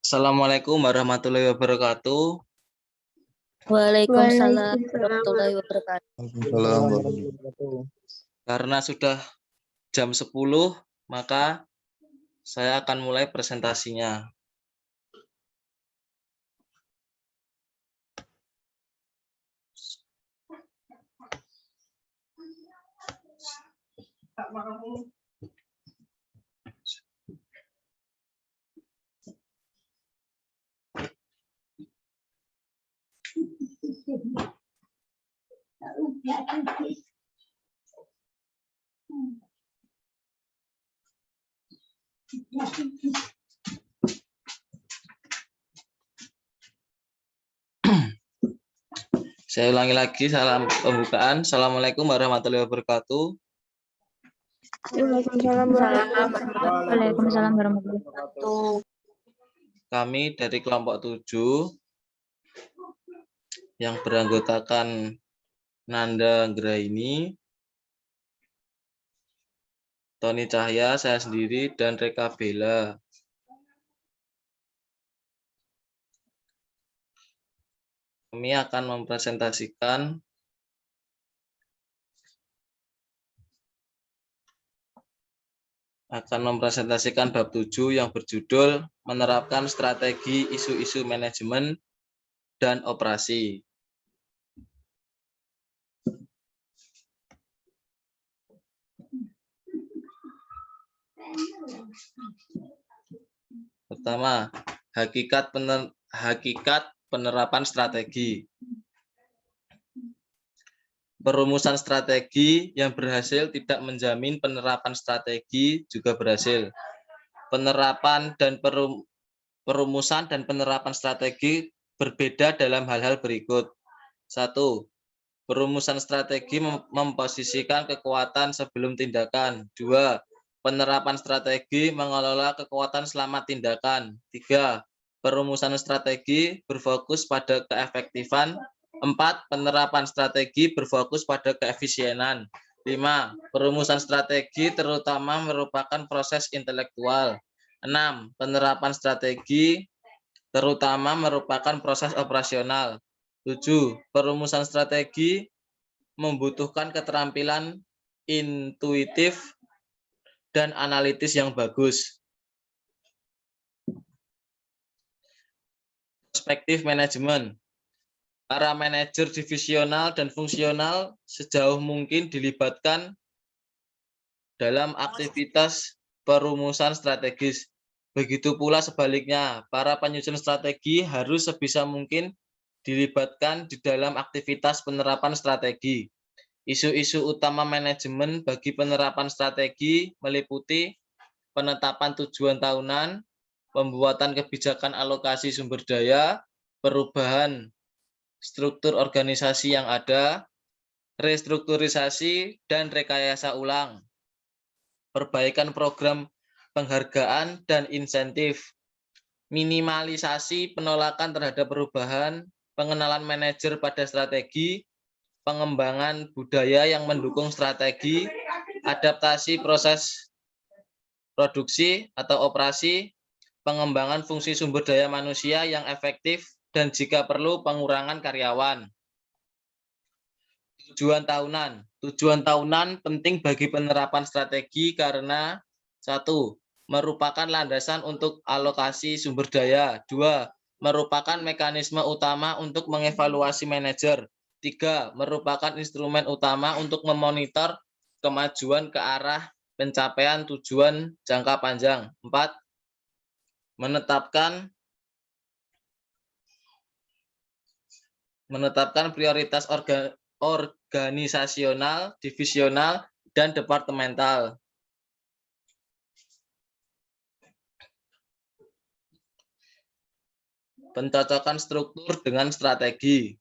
Assalamualaikum warahmatullahi wabarakatuh. Waalaikumsalam warahmatullahi wabarakatuh. Karena sudah jam 10, maka saya akan mulai presentasinya. Saya ulangi lagi, salam pembukaan. Assalamualaikum warahmatullahi wabarakatuh. Waalaikumsalam warahmatullahi wabarakatuh. Kami dari kelompok 7 yang beranggotakan Nanda Anggraini, Tony Cahya, saya sendiri, dan Reka Bella. Kami akan mempresentasikan bab 7 yang berjudul menerapkan strategi isu-isu manajemen dan operasi. Pertama, hakikat penerapan strategi. Perumusan strategi yang berhasil tidak menjamin penerapan strategi juga berhasil. Penerapan dan perumusan dan penerapan strategi berbeda dalam hal-hal berikut. 1. Perumusan strategi memposisikan kekuatan sebelum tindakan. 2. Penerapan strategi mengelola kekuatan selama tindakan. 3. Perumusan strategi berfokus pada keefektifan. 4. Penerapan strategi berfokus pada keefisienan. 5. Perumusan strategi terutama merupakan proses intelektual. 6. Penerapan strategi terutama merupakan proses operasional. 7. Perumusan strategi membutuhkan keterampilan intuitif dan analitis yang bagus. Perspektif manajemen. Para manajer divisional dan fungsional sejauh mungkin dilibatkan dalam aktivitas perumusan strategis. Begitu pula sebaliknya, para penyusun strategi harus sebisa mungkin dilibatkan di dalam aktivitas penerapan strategi. Isu-isu utama manajemen bagi penerapan strategi meliputi penetapan tujuan tahunan, pembuatan kebijakan alokasi sumber daya, perubahan struktur organisasi yang ada, restrukturisasi dan rekayasa ulang, perbaikan program penghargaan dan insentif, minimalisasi penolakan terhadap perubahan, pengenalan manajer pada strategi, pengembangan budaya yang mendukung strategi, adaptasi proses produksi atau operasi, pengembangan fungsi sumber daya manusia yang efektif, dan jika perlu pengurangan karyawan. Tujuan tahunan. Tujuan tahunan penting bagi penerapan strategi karena 1. Merupakan landasan untuk alokasi sumber daya. 2. Merupakan mekanisme utama untuk mengevaluasi manajer. 3. Merupakan instrumen utama untuk memonitor kemajuan ke arah pencapaian tujuan jangka panjang. 4. Menetapkan prioritas organisasional, divisional, dan departemental. Pencocokan struktur dengan strategi.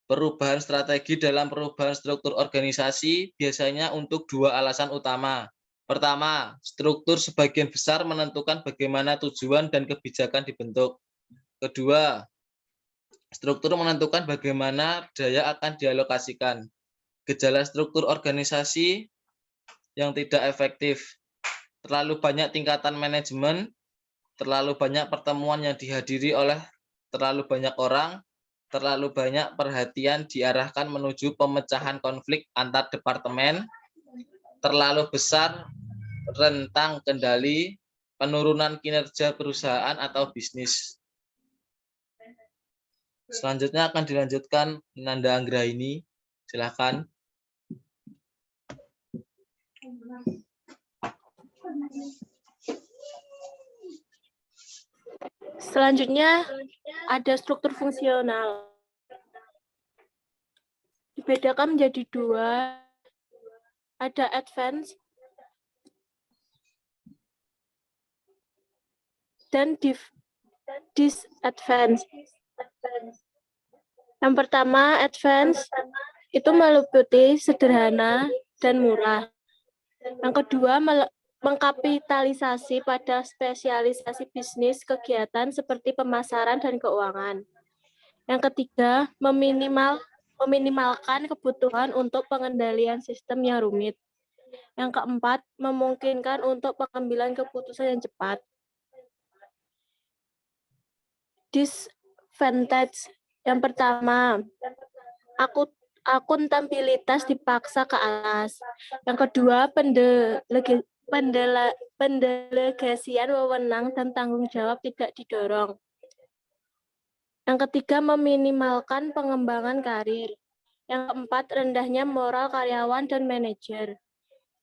Perubahan strategi dalam perubahan struktur organisasi biasanya untuk 2 alasan utama. Pertama, struktur sebagian besar menentukan bagaimana tujuan dan kebijakan dibentuk. Kedua, struktur menentukan bagaimana daya akan dialokasikan. Gejala struktur organisasi yang tidak efektif. Terlalu banyak tingkatan manajemen terlalu banyak pertemuan yang dihadiri oleh terlalu banyak orang, terlalu banyak perhatian diarahkan menuju pemecahan konflik antar departemen, terlalu besar rentang kendali, penurunan kinerja perusahaan atau bisnis. Selanjutnya akan dilanjutkan Nanda Anggraini. Silakan. Selanjutnya ada struktur fungsional. Dibedakan menjadi dua. Ada advance dan disadvance. Yang pertama, advance itu meliputi sederhana dan murah. Yang kedua, mengkapitalisasi pada spesialisasi bisnis kegiatan seperti pemasaran dan keuangan. Yang ketiga, meminimalkan kebutuhan untuk pengendalian sistem yang rumit. Yang keempat, memungkinkan untuk pengambilan keputusan yang cepat. Disadvantage. Yang pertama, akuntabilitas dipaksa ke atas. Yang kedua, pendelegasian wewenang dan tanggung jawab tidak didorong. Yang ketiga, meminimalkan pengembangan karir. Yang keempat, rendahnya moral karyawan dan manajer.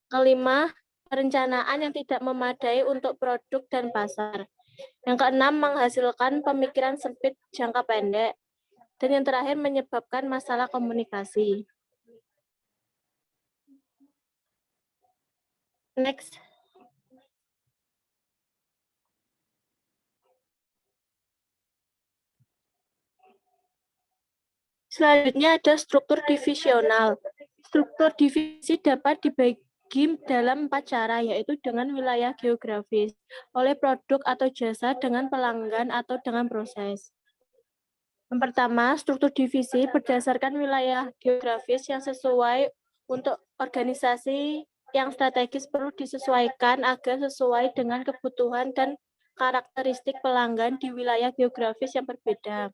Kelima, perencanaan yang tidak memadai untuk produk dan pasar. Yang keenam, menghasilkan pemikiran sempit jangka pendek. Dan yang terakhir, menyebabkan masalah komunikasi. Next. Selanjutnya ada struktur divisional. Struktur divisi dapat dibagi dalam 4 cara, yaitu dengan wilayah geografis, oleh produk atau jasa, dengan pelanggan, atau dengan proses. Yang pertama, struktur divisi berdasarkan wilayah geografis yang sesuai untuk organisasi yang strategis perlu disesuaikan agar sesuai dengan kebutuhan dan karakteristik pelanggan di wilayah geografis yang berbeda.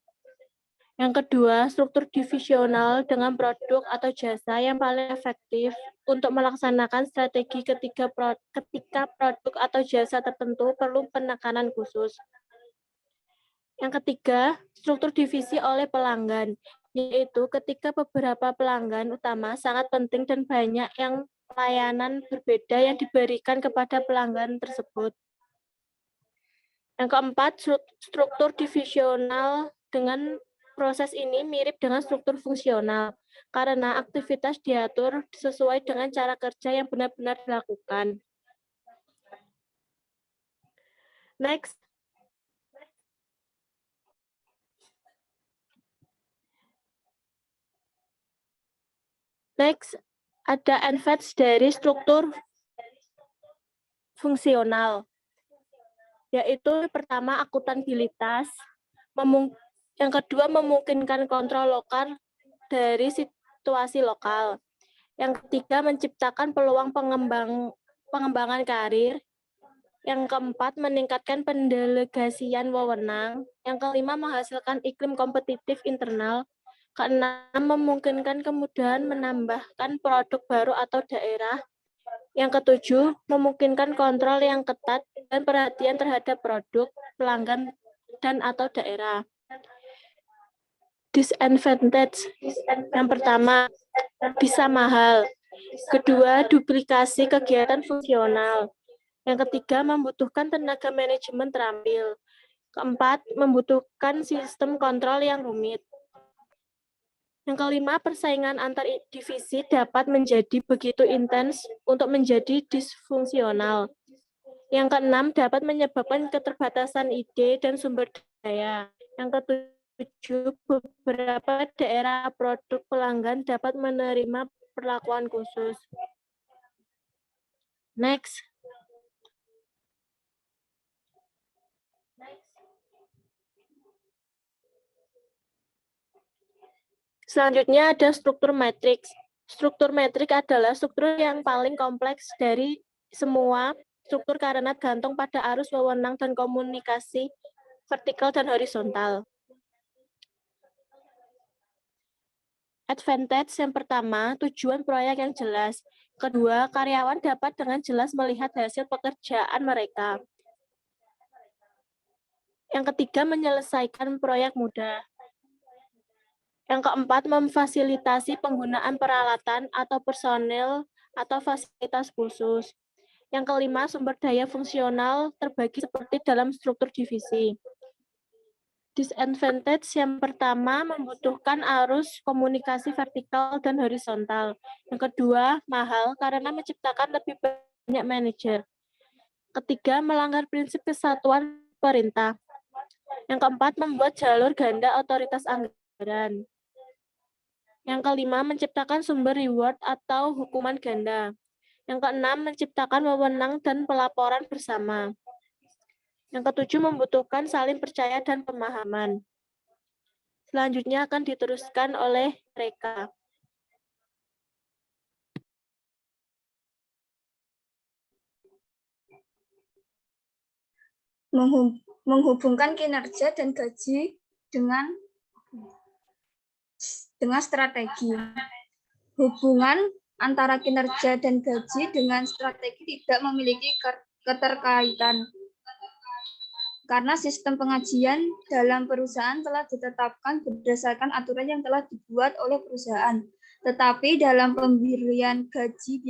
Yang kedua, struktur divisional dengan produk atau jasa yang paling efektif untuk melaksanakan strategi ketika produk atau jasa tertentu perlu penekanan khusus. Yang ketiga, struktur divisi oleh pelanggan, yaitu ketika beberapa pelanggan utama sangat penting dan banyak yang layanan berbeda yang diberikan kepada pelanggan tersebut. Yang keempat, struktur divisional dengan proses ini mirip dengan struktur fungsional, karena aktivitas diatur sesuai dengan cara kerja yang benar-benar dilakukan. Next. Next, ada advance dari struktur fungsional, yaitu pertama akuntabilitas, yang kedua memungkinkan kontrol lokal dari situasi lokal, yang ketiga menciptakan peluang pengembangan karir, yang keempat meningkatkan pendelegasian wewenang, yang kelima menghasilkan iklim kompetitif internal, keenam memungkinkan kemudahan menambahkan produk baru atau daerah, yang ketujuh memungkinkan kontrol yang ketat dan perhatian terhadap produk, pelanggan, dan atau daerah. Disadvantage. Yang pertama, bisa mahal. Kedua, duplikasi kegiatan fungsional. Yang ketiga, membutuhkan tenaga manajemen terampil. Keempat, membutuhkan sistem kontrol yang rumit. Yang kelima, persaingan antar divisi dapat menjadi begitu intens untuk menjadi disfungsional. Yang keenam, dapat menyebabkan keterbatasan ide dan sumber daya. Yang ketujuh, beberapa daerah produk pelanggan dapat menerima perlakuan khusus. Next. Selanjutnya ada struktur matriks. Struktur metrik adalah struktur yang paling kompleks dari semua struktur karena gantung pada arus wewenang dan komunikasi vertikal dan horizontal. Advantage yang pertama, tujuan proyek yang jelas. Kedua, karyawan dapat dengan jelas melihat hasil pekerjaan mereka. Yang ketiga, menyelesaikan proyek mudah. Yang keempat, memfasilitasi penggunaan peralatan atau personel atau fasilitas khusus. Yang kelima, sumber daya fungsional terbagi seperti dalam struktur divisi. Disadvantage yang pertama, membutuhkan arus komunikasi vertikal dan horizontal. Yang kedua, mahal karena menciptakan lebih banyak manajer. Ketiga, melanggar prinsip kesatuan perintah. Yang keempat, membuat jalur ganda otoritas anggaran. Yang kelima, menciptakan sumber reward atau hukuman ganda. Yang keenam, menciptakan wewenang dan pelaporan bersama. Yang ketujuh, membutuhkan saling percaya dan pemahaman. Selanjutnya akan diteruskan oleh mereka. Menghubungkan kinerja dan gaji dengan strategi. Hubungan antara kinerja dan gaji dengan strategi tidak memiliki keterkaitan. Karena sistem pengajian dalam perusahaan telah ditetapkan berdasarkan aturan yang telah dibuat oleh perusahaan. Tetapi dalam pemberian gaji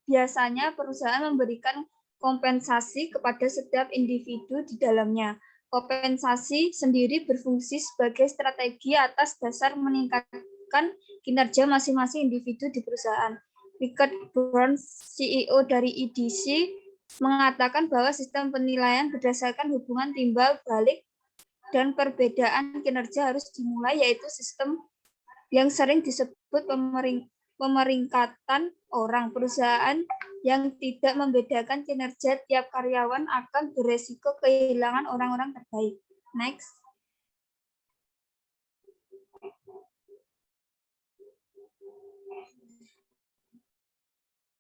biasanya perusahaan memberikan kompensasi kepada setiap individu di dalamnya. Kompensasi sendiri berfungsi sebagai strategi atas dasar meningkatkan kinerja masing-masing individu di perusahaan. Richard Burns, CEO dari EDC, mengatakan bahwa sistem penilaian berdasarkan hubungan timbal balik dan perbedaan kinerja harus dimulai, yaitu sistem yang sering disebut pemeringkatan orang. Perusahaan yang tidak membedakan kinerja tiap karyawan akan beresiko kehilangan orang-orang terbaik. Next.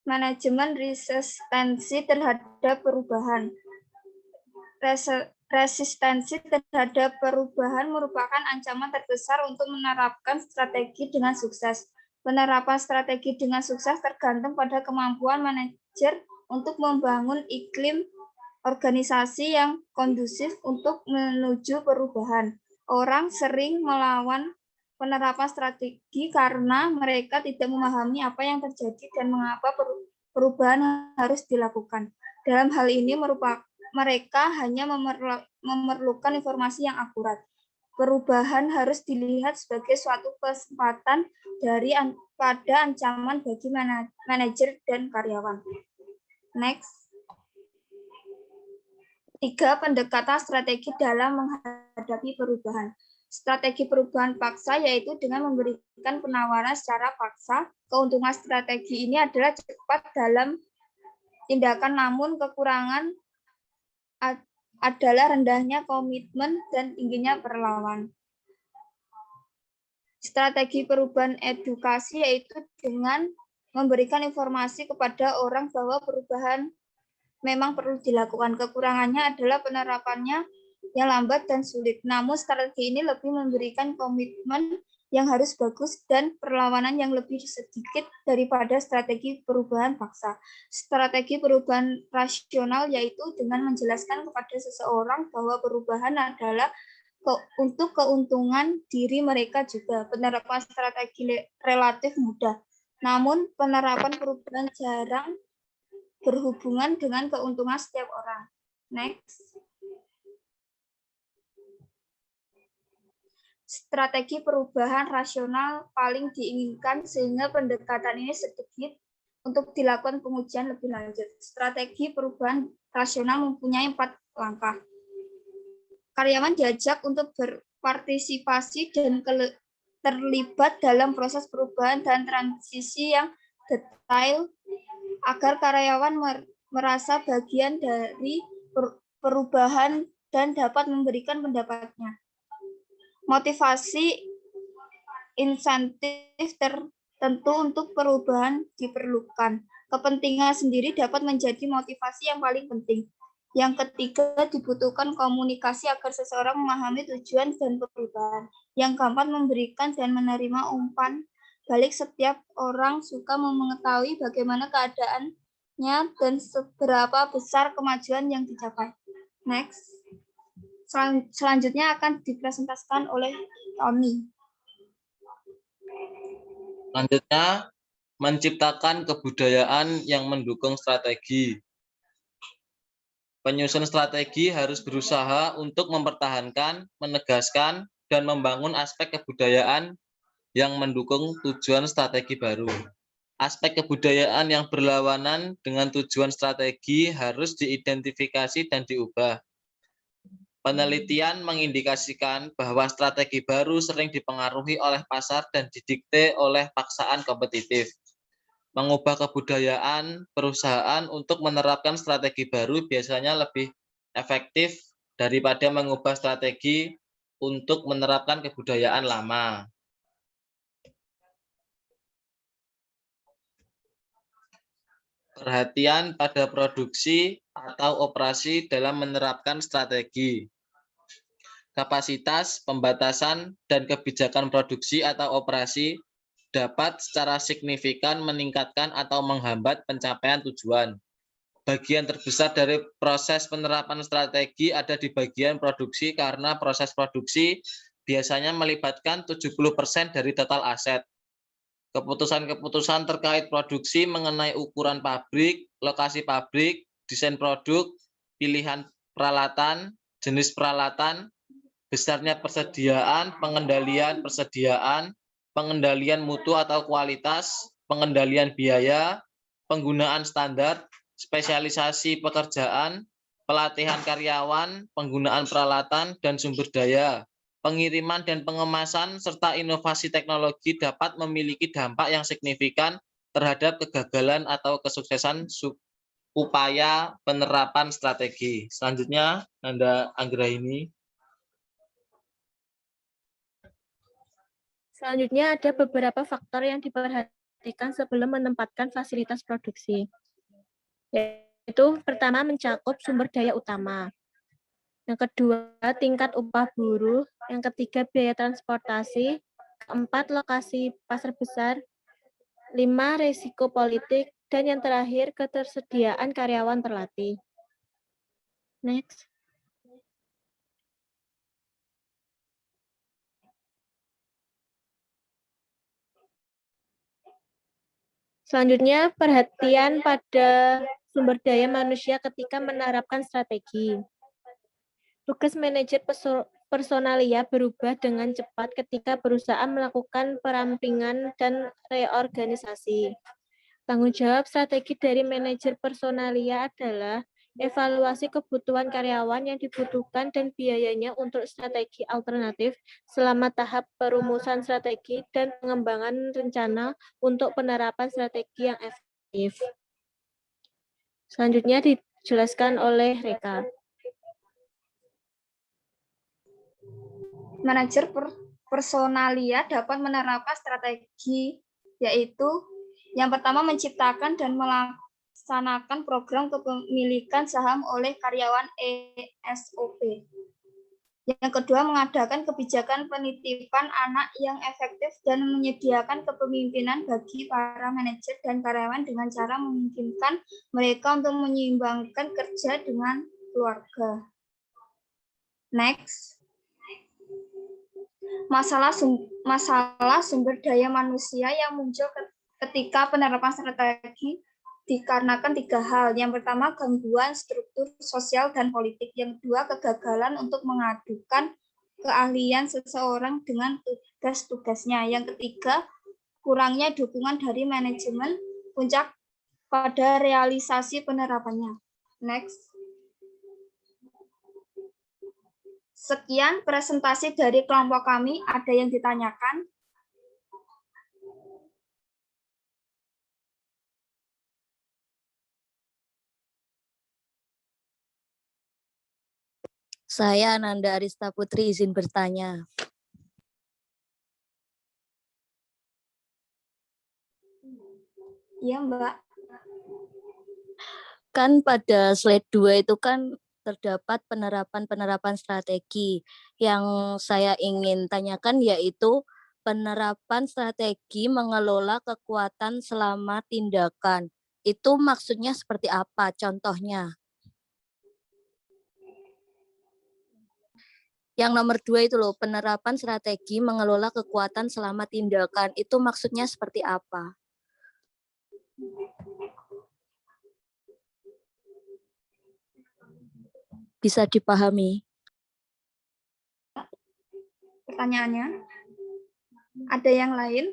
Manajemen resistensi terhadap perubahan. Resistensi terhadap perubahan merupakan ancaman terbesar untuk menerapkan strategi dengan sukses. Penerapan strategi dengan sukses tergantung pada kemampuan manajer untuk membangun iklim organisasi yang kondusif untuk menuju perubahan. Orang sering melawan penerapan strategi karena mereka tidak memahami apa yang terjadi dan mengapa perubahan harus dilakukan. Dalam hal ini mereka hanya memerlukan informasi yang akurat. Perubahan harus dilihat sebagai suatu kesempatan pada ancaman bagi manajer dan karyawan. Next. 3. Pendekatan strategi dalam menghadapi perubahan. Strategi perubahan paksa yaitu dengan memberikan penawaran secara paksa. Keuntungan strategi ini adalah cepat dalam tindakan, namun kekurangan adalah rendahnya komitmen dan tingginya perlawan. Strategi perubahan edukasi yaitu dengan memberikan informasi kepada orang bahwa perubahan memang perlu dilakukan. Kekurangannya adalah penerapannya yang lambat dan sulit. Namun strategi ini lebih memberikan komitmen yang harus bagus dan perlawanan yang lebih sedikit daripada strategi perubahan paksa. Strategi perubahan rasional yaitu dengan menjelaskan kepada seseorang bahwa perubahan adalah untuk keuntungan diri mereka juga. Penerapan strategi relatif mudah. Namun penerapan perubahan jarang berhubungan dengan keuntungan setiap orang. Next. Strategi perubahan rasional paling diinginkan sehingga pendekatan ini sedikit untuk dilakukan pengujian lebih lanjut. Strategi perubahan rasional mempunyai 4 langkah. Karyawan diajak untuk berpartisipasi dan terlibat dalam proses perubahan dan transisi yang detail agar karyawan merasa bagian dari perubahan dan dapat memberikan pendapatnya. Motivasi insentif tertentu untuk perubahan diperlukan. kepentingan sendiri dapat menjadi motivasi yang paling penting. Yang ketiga, dibutuhkan komunikasi agar seseorang memahami tujuan dan perubahan. Yang keempat, memberikan dan menerima umpan balik. Setiap orang suka mengetahui bagaimana keadaannya dan seberapa besar kemajuan yang dicapai. Next. Selanjutnya akan dipresentasikan oleh Tony. Selanjutnya, menciptakan kebudayaan yang mendukung strategi. Penyusun strategi harus berusaha untuk mempertahankan, menegaskan, dan membangun aspek kebudayaan yang mendukung tujuan strategi baru. Aspek kebudayaan yang berlawanan dengan tujuan strategi harus diidentifikasi dan diubah. Penelitian mengindikasikan bahwa strategi baru sering dipengaruhi oleh pasar dan didikte oleh paksaan kompetitif. Mengubah kebudayaan perusahaan untuk menerapkan strategi baru biasanya lebih efektif daripada mengubah strategi untuk menerapkan kebudayaan lama. Perhatian pada produksi atau operasi dalam menerapkan strategi. Kapasitas, pembatasan, dan kebijakan produksi atau operasi dapat secara signifikan meningkatkan atau menghambat pencapaian tujuan. Bagian terbesar dari proses penerapan strategi ada di bagian produksi karena proses produksi biasanya melibatkan 70% dari total aset. Keputusan-keputusan terkait produksi mengenai ukuran pabrik, lokasi pabrik, desain produk, pilihan peralatan, jenis peralatan, besarnya persediaan, pengendalian mutu atau kualitas, pengendalian biaya, penggunaan standar, spesialisasi pekerjaan, pelatihan karyawan, penggunaan peralatan dan sumber daya, pengiriman dan pengemasan, serta inovasi teknologi dapat memiliki dampak yang signifikan terhadap kegagalan atau kesuksesan upaya penerapan strategi. Selanjutnya, Nanda Anggraini. Selanjutnya ada beberapa faktor yang diperhatikan sebelum menempatkan fasilitas produksi. Yaitu pertama mencakup sumber daya utama. Yang kedua tingkat upah buruh. Yang ketiga biaya transportasi. Keempat lokasi pasar besar. 5 risiko politik. Dan yang terakhir ketersediaan karyawan terlatih. Next. Selanjutnya, perhatian pada sumber daya manusia ketika menerapkan strategi. Tugas manajer personalia berubah dengan cepat ketika perusahaan melakukan perampingan dan reorganisasi. Tanggung jawab strategi dari manajer personalia adalah evaluasi kebutuhan karyawan yang dibutuhkan dan biayanya untuk strategi alternatif selama tahap perumusan strategi dan pengembangan rencana untuk penerapan strategi yang efektif. Selanjutnya dijelaskan oleh Reka. Manajer personalia dapat menerapkan strategi, yaitu yang pertama menciptakan dan melaksanakan program kepemilikan saham oleh karyawan ESOP. Yang kedua, mengadakan kebijakan penitipan anak yang efektif dan menyediakan kepemimpinan bagi para manajer dan karyawan dengan cara memungkinkan mereka untuk menyeimbangkan kerja dengan keluarga. Next. Masalah sumber daya manusia yang muncul ketika penerapan strategi dikarenakan 3 hal. Yang pertama, gangguan struktur sosial dan politik. Yang kedua, kegagalan untuk mengadukan keahlian seseorang dengan tugas-tugasnya. Yang ketiga, kurangnya dukungan dari manajemen puncak pada realisasi penerapannya. Next. Sekian presentasi dari kelompok kami. Ada yang ditanyakan? Saya Nanda Arista Putri izin bertanya. Iya, Mbak. Kan pada slide 2 itu kan terdapat penerapan-penerapan strategi. Yang saya ingin tanyakan yaitu penerapan strategi mengelola kekuatan selama tindakan. Itu maksudnya seperti apa? Contohnya. Yang nomor 2 itu loh, penerapan strategi mengelola kekuatan selama tindakan. Itu maksudnya seperti apa? Bisa dipahami? Pertanyaannya, ada yang lain?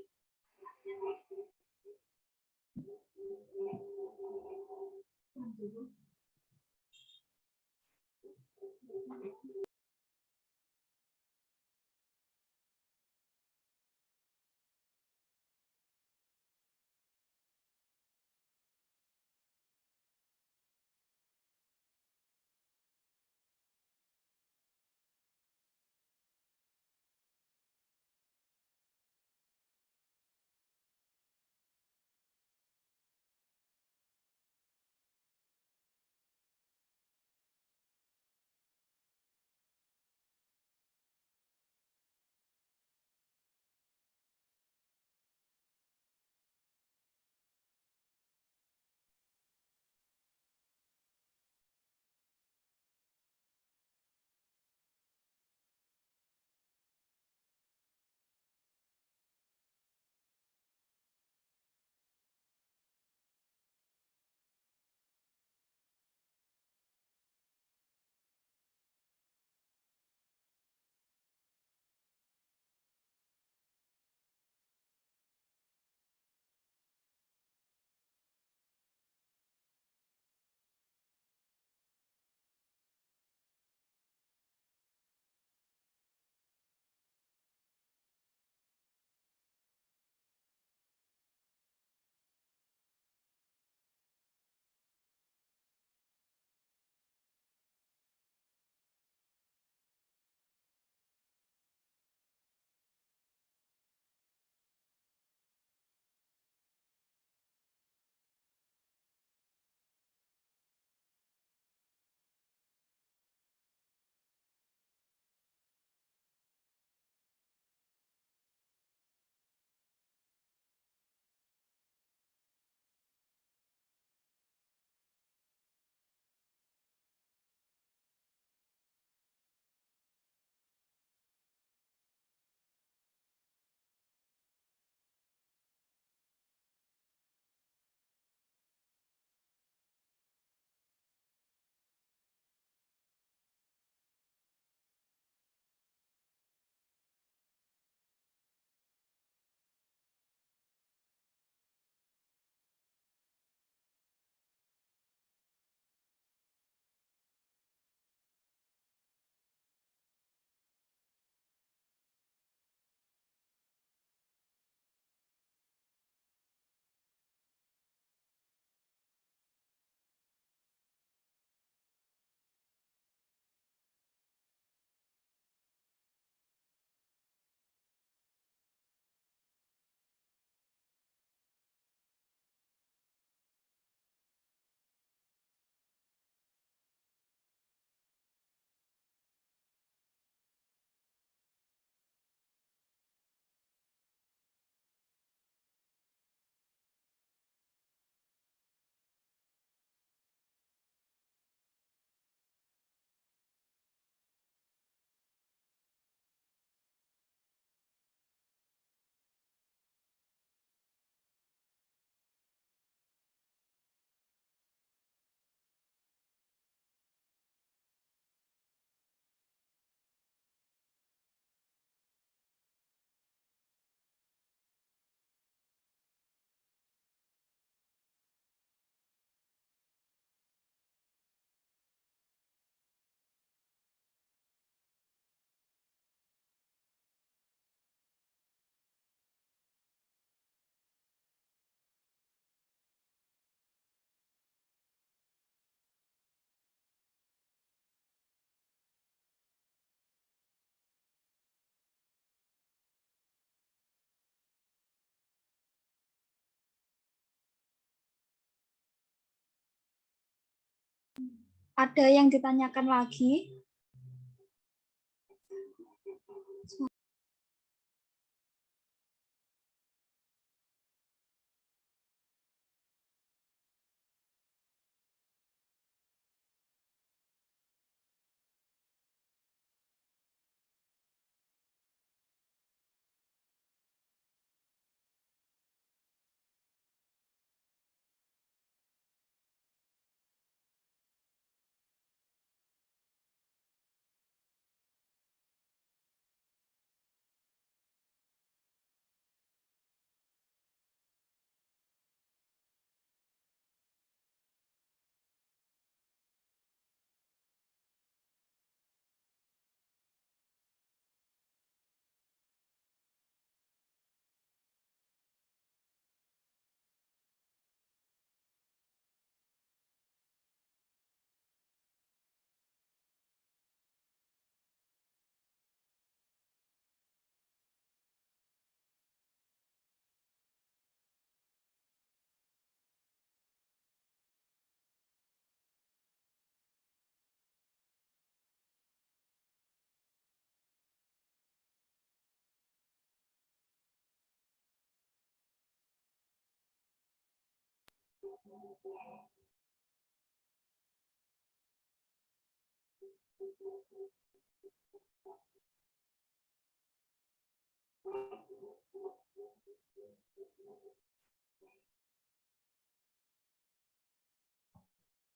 Ada yang ditanyakan lagi?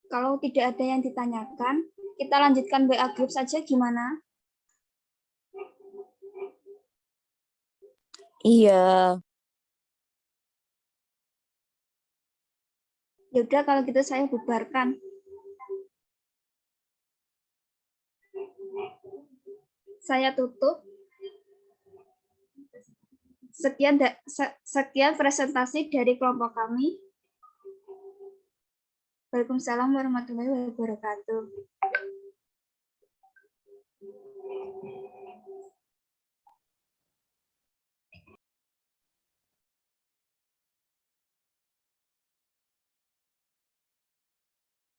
Kalau tidak ada yang ditanyakan, kita lanjutkan WA group saja gimana? Iya. Ya udah kalau gitu saya bubarkan. Saya tutup. Sekian presentasi dari kelompok kami. Waalaikumsalam warahmatullahi wabarakatuh.